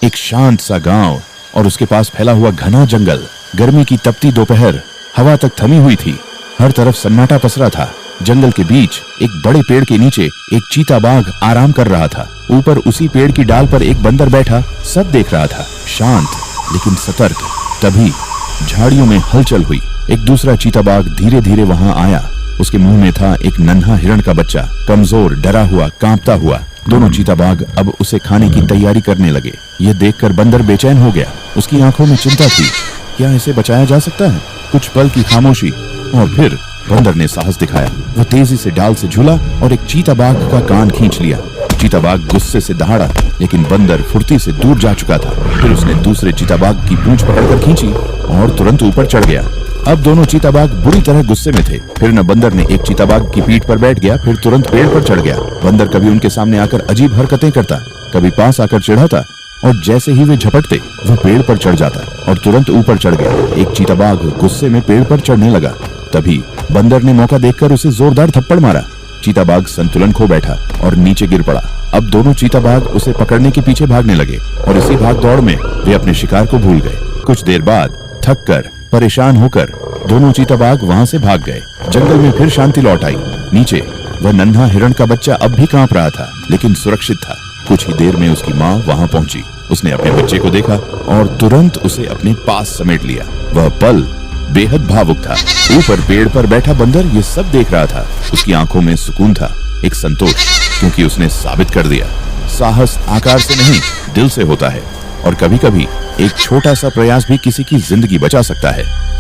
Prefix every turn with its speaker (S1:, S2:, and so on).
S1: एक शांत सा गांव और उसके पास फैला हुआ घना जंगल। गर्मी की तपती दोपहर हवा तक थमी हुई थी। हर तरफ सन्नाटा पसरा था। जंगल के बीच एक बड़े पेड़ के नीचे एक चीता बाघ आराम कर रहा था। ऊपर उसी पेड़ की डाल पर एक बंदर बैठा सब देख रहा था, शांत लेकिन सतर्क। तभी झाड़ियों में हलचल हुई। एक दूसरा चीता बाघ धीरे धीरे वहां आया। उसके मुंह में था एक नन्हा हिरण का बच्चा, कमजोर, डरा हुआ, कांपता हुआ। दोनों चीता बाघ अब उसे खाने की तैयारी करने लगे। यह देखकर बंदर बेचैन हो गया। उसकी आंखों में चिंता थी। क्या इसे बचाया जा सकता है? कुछ पल की खामोशी और फिर बंदर ने साहस दिखाया। वो तेजी से डाल से झूला और एक चीता बाघ का कान खींच लिया। चीता बाघ गुस्से से दहाड़ा, लेकिन बंदर फुर्ती से दूर जा चुका था। फिर उसने दूसरे चीता बाघ की पूंछ पकड़कर खींची और तुरंत ऊपर चढ़ गया। अब दोनों चीता बाघ बुरी तरह गुस्से में थे। फिर न बंदर ने एक चीता बाघ की पीठ पर बैठ गया, फिर तुरंत पेड़ पर चढ़ गया। बंदर कभी उनके सामने आकर अजीब हरकतें करता, कभी पास आकर चिढ़ाता, और जैसे ही वे झपटते वो पेड़ पर चढ़ जाता और तुरंत ऊपर चढ़ गया। एक चीता बाघ गुस्से में पेड़ पर चढ़ने लगा। तभी बंदर ने मौका देखकर उसे जोरदार थप्पड़ मारा। चीता बाघ संतुलन खो बैठा और नीचे गिर पड़ा। अब दोनों चीता बाघ उसे पकड़ने के पीछे भागने लगे और इसी भाग दौड़ में वे अपने शिकार को भूल गए। कुछ देर बाद थक कर, परेशान होकर दोनों चीता बाघ वहां से भाग गए। जंगल में फिर शांति लौट आई। नीचे वह नन्हा हिरण का बच्चा अब भी कांप रहा था, लेकिन सुरक्षित था। कुछ ही देर में उसकी माँ वहां पहुंची। उसने अपने बच्चे को देखा और तुरंत उसे अपने पास समेट लिया। वह पल बेहद भावुक था। ऊपर पेड़ पर बैठा बंदर ये सब देख रहा था। उसकी आंखों में सुकून था, एक संतोष, क्योंकि उसने साबित कर दिया साहस आकार से नहीं, दिल से होता है। और कभी-कभी एक छोटा सा प्रयास भी किसी की जिंदगी बचा सकता है।